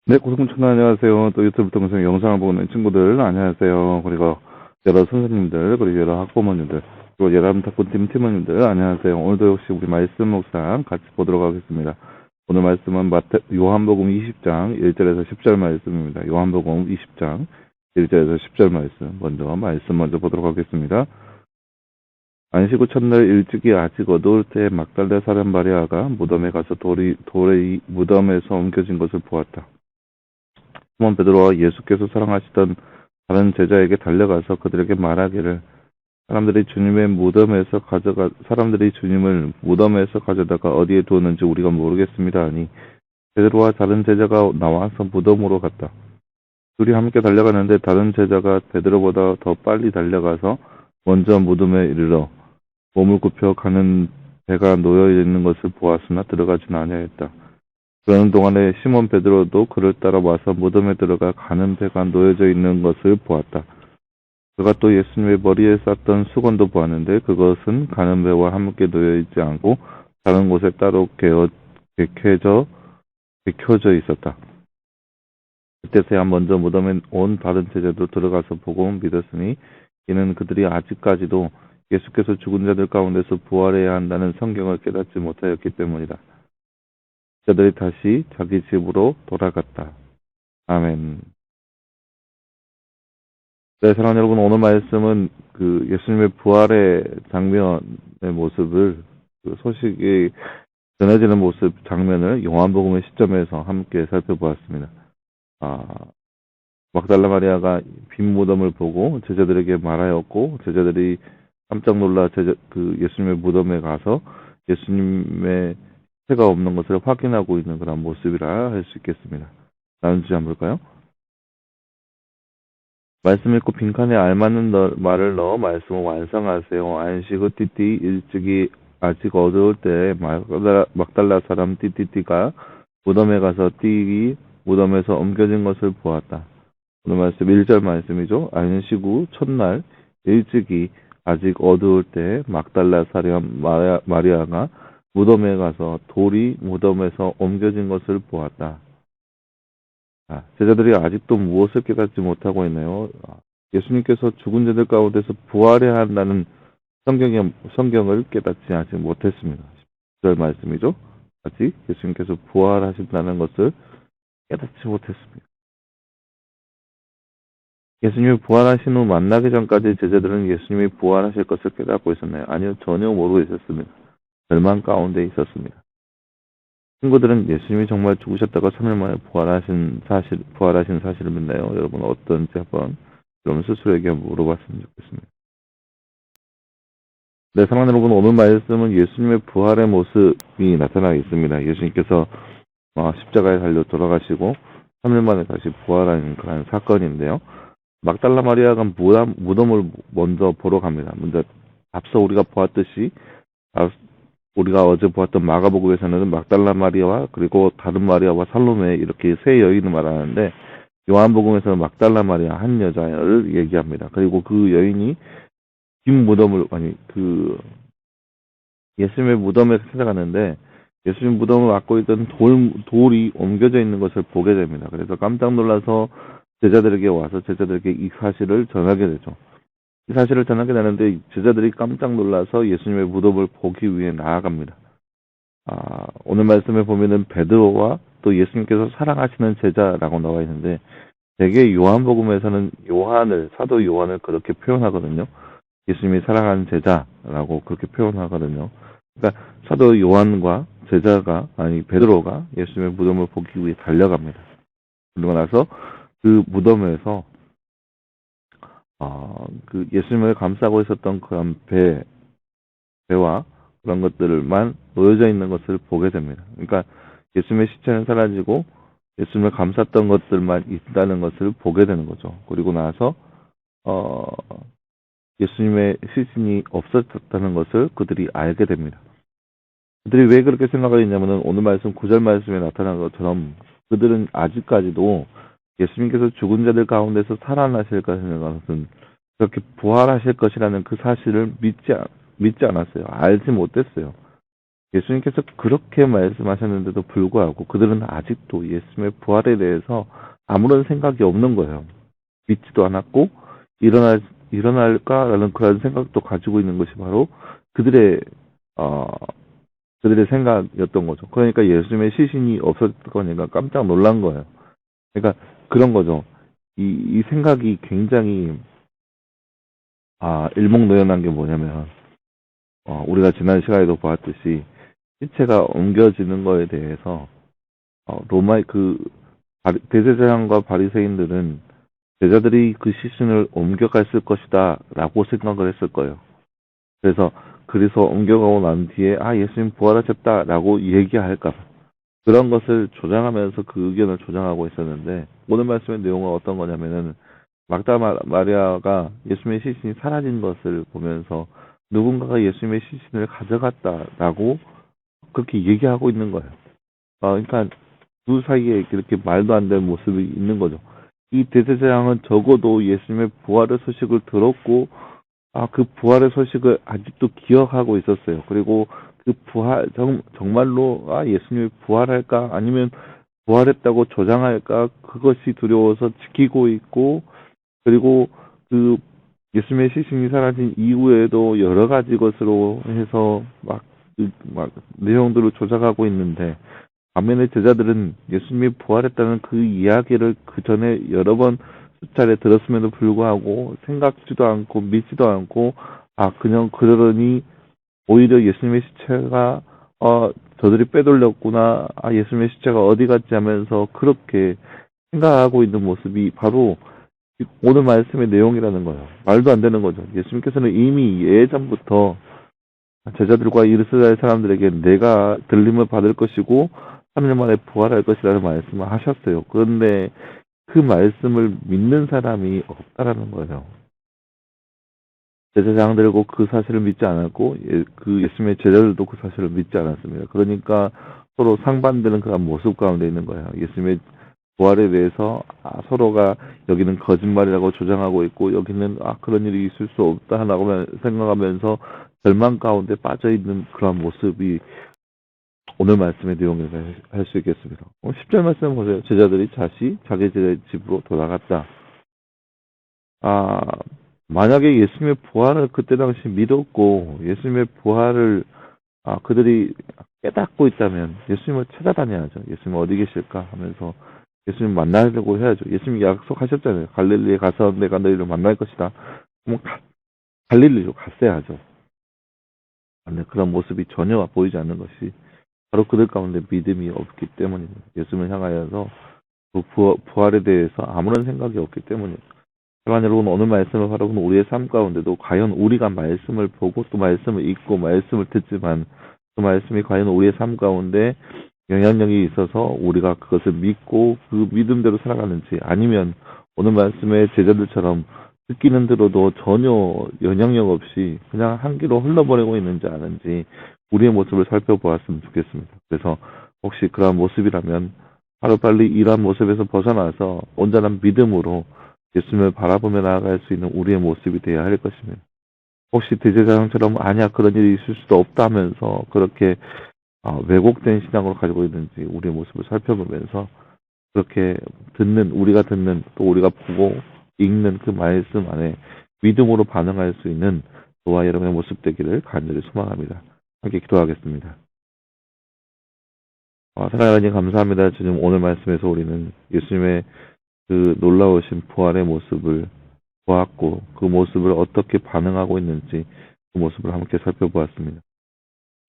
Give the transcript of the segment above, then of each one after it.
네, 고승천님 안녕하세요. 또 유튜브 통해서 영상을 보고 있는 친구들 안녕하세요. 그리고 여러 선생님들, 그리고 여러 학부모님들, 그리고 여러 탁구팀 팀원님들 안녕하세요. 오늘도 역시 우리 말씀 묵상 같이 보도록 하겠습니다. 오늘 말씀은 요한복음 20장 1절에서 10절 말씀입니다. 요한복음 20장 1절에서 10절 말씀 먼저 보도록 하겠습니다. 안식 후 첫날 일찍이 아직 어두울 때 막달라 사람 마리아가 무덤에 가서 돌이 무덤에서 옮겨진 것을 보았다. 시몬 베드로와 예수께서 사랑하시던 다른 제자에게 달려가서 그들에게 말하기를 사람들이 주님을 무덤에서 가져다가 어디에 두었는지 우리가 모르겠습니다 하니 베드로와 다른 제자가 나와서 무덤으로 갔다. 둘이 함께 달려가는데 다른 제자가 베드로보다 더 빨리 달려가서 먼저 무덤에 이르러 몸을 굽혀 가는 배가 놓여 있는 것을 보았으나 들어가지는 아니하였다. 그러는 동안에 시몬 베드로도 그를 따라 와서 무덤에 들어가 가는 배가 놓여져 있는 것을 보았다. 그가 또 예수님의 머리에 쌌던 수건도 보았는데 그것은 가는 배와 함께 놓여 있지 않고 다른 곳에 따로 개켜져 있었다. 그때서야 먼저 무덤에 온 다른 제자도 들어가서 보고 믿었으니 이는 그들이 아직까지도 예수께서 죽은 자들 가운데서 부활해야 한다는 성경을 깨닫지 못하였기 때문이다. 제자들이 다시 자기 집으로 돌아갔다. 아멘. 네, 사랑하는 여러분, 오늘 말씀은 예수님의 부활의 장면의 모습을, 소식이 전해지는 모습, 장면을 요한복음의 시점에서 함께 살펴보았습니다. 막달라 마리아가 빈 무덤을 보고 제자들에게 말하였고, 제자들이 깜짝 놀라 예수님의 무덤에 가서 예수님의 해가 없는 것을 확인하고 있는 그런 모습이라 할 수 있겠습니다. 다음 주제 한번 볼까요? 말씀 읽고 빈칸에 알맞는 말을 넣어 말씀을 완성하세요. 안식 후 띠띠 일찍이 아직 어두울 때 막달라 사람 띠띠띠가 무덤에 가서 띠이 무덤에서 옮겨진 것을 보았다. 오늘 말씀 1절 말씀이죠. 안식 후 첫날 일찍이 아직 어두울 때 막달라 사람 마리아가 무덤에 가서 돌이 무덤에서 옮겨진 것을 보았다. 제자들이 아직도 무엇을 깨닫지 못하고 있나요? 예수님께서 죽은 자들 가운데서 부활해야 한다는 성경을 깨닫지 아직 못했습니다. 10절 말씀이죠. 아직 예수님께서 부활하신다는 것을 깨닫지 못했습니다. 예수님이 부활하신 후 만나기 전까지 제자들은 예수님이 부활하실 것을 깨닫고 있었나요? 아니요, 전혀 모르고 있었습니다. 절망 가운데 있었습니다. 친구들은 예수님이 정말 죽으셨다가 3일 만에 부활하신 사실을 믿나요? 여러분 어떤지 한번 여러분 스스로에게 물어봤으면 좋겠습니다. 네, 사랑하는 여러분, 오늘 말씀은 예수님의 부활의 모습이 나타나 있습니다. 예수님께서 십자가에 달려 돌아가시고 3일 만에 다시 부활하는 그런 사건인데요. 막달라 마리아가 무덤을 먼저 보러 갑니다. 먼저 앞서 우리가 보았듯이 우리가 어제 보았던 마가복음에서는 막달라 마리아와 그리고 다른 마리아와 살로메 이렇게 세 여인을 말하는데 요한복음에서는 막달라 마리아 한 여자를 얘기합니다. 그리고 그 여인이 예수님의 무덤에 찾아가는데 예수님 무덤을 맡고 있던 돌이 옮겨져 있는 것을 보게 됩니다. 그래서 깜짝 놀라서 제자들에게 와서 제자들에게 이 사실을 전하게 되죠. 이 사실을 전하게 되는데 제자들이 깜짝 놀라서 예수님의 무덤을 보기 위해 나아갑니다. 오늘 말씀에 보면은 베드로와 또 예수님께서 사랑하시는 제자라고 나와 있는데 대개 요한복음에서는 사도 요한을 그렇게 표현하거든요. 예수님이 사랑하는 제자라고 그렇게 표현하거든요. 그러니까 사도 요한과 베드로가 예수님의 무덤을 보기 위해 달려갑니다. 그러고 나서 그 무덤에서 예수님을 감싸고 있었던 그런 배와 그런 것들만 놓여져 있는 것을 보게 됩니다. 그러니까 예수님의 시체는 사라지고 예수님을 감쌌던 것들만 있다는 것을 보게 되는 거죠. 그리고 나서 예수님의 시신이 없어졌다는 것을 그들이 알게 됩니다. 그들이 왜 그렇게 생각하냐면은 오늘 말씀 9절 말씀에 나타난 것처럼 그들은 아직까지도 예수님께서 죽은 자들 가운데서 살아나실 것은 그렇게 부활하실 것이라는 그 사실을 믿지 않았어요. 알지 못했어요. 예수님께서 그렇게 말씀하셨는데도 불구하고 그들은 아직도 예수님의 부활에 대해서 아무런 생각이 없는 거예요. 믿지도 않았고 일어날까라는 그런 생각도 가지고 있는 것이 바로 그들의 어, 그들의 생각이었던 거죠. 그러니까 예수님의 시신이 없었을 거니까 깜짝 놀란 거예요. 그러니까 그런 거죠. 이 생각이 굉장히 일목요연한 게 뭐냐면 우리가 지난 시간에도 보았듯이 시체가 옮겨지는 거에 대해서 로마의 대제사장과 바리새인들은 제자들이 그 시신을 옮겨갔을 것이다 라고 생각을 했을 거예요. 그래서 옮겨가고 난 뒤에 예수님 부활하셨다 라고 얘기할까 봐 그런 것을 조장하면서 그 의견을 조장하고 있었는데 오늘 말씀의 내용은 어떤 거냐면은 마리아가 예수님의 시신이 사라진 것을 보면서 누군가가 예수님의 시신을 가져갔다라고 그렇게 얘기하고 있는 거예요. 그러니까 두 사이에 이렇게 말도 안 되는 모습이 있는 거죠. 이 대제사장은 적어도 예수님의 부활의 소식을 들었고 그 부활의 소식을 아직도 기억하고 있었어요. 그리고 그 정말로 예수님이 부활할까 아니면 부활했다고 조장할까 그것이 두려워서 지키고 있고 그리고 그 예수님의 시신이 사라진 이후에도 여러 가지 것으로 해서 막 내용들을 조작하고 있는데 반면에 제자들은 예수님이 부활했다는 그 이야기를 그 전에 여러 번 수차례 들었음에도 불구하고 생각지도 않고 믿지도 않고 그냥 그러더니 오히려 예수님의 시체가 저들이 빼돌렸구나 예수님의 시체가 어디 갔지 하면서 그렇게 생각하고 있는 모습이 바로 오늘 말씀의 내용이라는 거예요. 말도 안 되는 거죠. 예수님께서는 이미 예전부터 제자들과 이스라엘 사람들에게 내가 들림을 받을 것이고 3일 만에 부활할 것이라는 말씀을 하셨어요. 그런데 그 말씀을 믿는 사람이 없다라는 거예요. 제사장들고 그 사실을 믿지 않았고 그 예수님의 제자들도 그 사실을 믿지 않았습니다. 그러니까 서로 상반되는 그런 모습 가운데 있는 거예요. 예수님의 부활에 대해서 서로가 여기는 거짓말이라고 주장하고 있고 여기는 그런 일이 있을 수 없다라고 생각하면서 절망 가운데 빠져 있는 그런 모습이 오늘 말씀의 내용이라고 할 수 있겠습니다. 10절 말씀 보세요. 제자들이 자기 제자의 집으로 돌아갔다. 만약에 예수님의 부활을 그때 당시 믿었고 예수님의 부활을 그들이 깨닫고 있다면 예수님을 찾아다녀야죠. 예수님 어디 계실까 하면서 예수님 만나려고 해야죠. 예수님이 약속하셨잖아요. 갈릴리에 가서 내가 너희를 만날 것이다. 그럼 갈릴리로 갔어야죠. 근데 그런 모습이 전혀 보이지 않는 것이 바로 그들 가운데 믿음이 없기 때문입니다. 예수님을 향하여서 그 부활에 대해서 아무런 생각이 없기 때문입니다. 그러나 여러분 오늘 말씀을 바라보는 우리의 삶 가운데도 과연 우리가 말씀을 보고 또 말씀을 읽고 말씀을 듣지만 그 말씀이 과연 우리의 삶 가운데 영향력이 있어서 우리가 그것을 믿고 그 믿음대로 살아가는지 아니면 오늘 말씀의 제자들처럼 듣기는 들어도 전혀 영향력 없이 그냥 한 길로 흘러버리고 있는지 아는지 우리의 모습을 살펴보았으면 좋겠습니다. 그래서 혹시 그러한 모습이라면 하루빨리 이러한 모습에서 벗어나서 온전한 믿음으로 예수님을 바라보며 나아갈 수 있는 우리의 모습이 되어야 할 것입니다. 혹시 대제사장처럼 아니야 그런 일이 있을 수도 없다면서 그렇게 왜곡된 신앙으로 가지고 있는지 우리의 모습을 살펴보면서 그렇게 우리가 듣는 또 우리가 보고 읽는 그 말씀 안에 믿음으로 반응할 수 있는 저와 여러분의 모습 되기를 간절히 소망합니다. 함께 기도하겠습니다. 사랑하는 하나님 감사합니다. 주님 오늘 말씀에서 우리는 예수님의 그 놀라우신 부활의 모습을 보았고 그 모습을 어떻게 반응하고 있는지 그 모습을 함께 살펴보았습니다.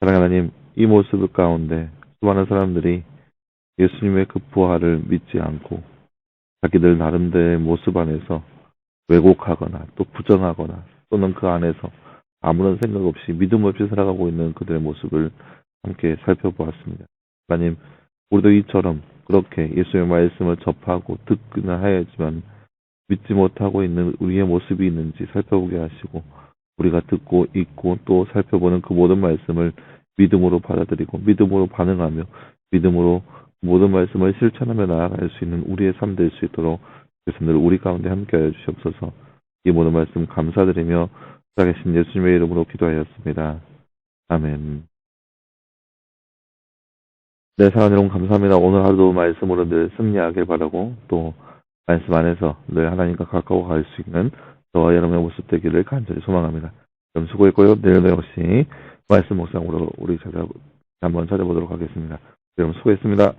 사랑하는 하나님 이 모습 가운데 수많은 사람들이 예수님의 그 부활을 믿지 않고 자기들 나름대로의 모습 안에서 왜곡하거나 또 부정하거나 또는 그 안에서 아무런 생각 없이 믿음 없이 살아가고 있는 그들의 모습을 함께 살펴보았습니다. 하나님 우리도 이처럼 그렇게 예수의 말씀을 접하고 듣기는 하였지만 믿지 못하고 있는 우리의 모습이 있는지 살펴보게 하시고 우리가 듣고 읽고 또 살펴보는 그 모든 말씀을 믿음으로 받아들이고 믿음으로 반응하며 믿음으로 모든 말씀을 실천하며 나아갈 수 있는 우리의 삶 될 수 있도록 예수님을 우리 가운데 함께하여 주시옵소서. 이 모든 말씀 감사드리며 살아계신 예수님의 이름으로 기도하였습니다. 아멘. 네, 사랑 여러분 감사합니다. 오늘 하루도 말씀으로 늘 승리하길 바라고 또 말씀 안에서 늘 하나님과 가까워 갈 수 있는 저와 여러분의 모습 되기를 간절히 소망합니다. 그럼 수고했고요. 내일도 역시 말씀 묵상으로 우리 한번 찾아보도록 하겠습니다. 여러분 수고했습니다.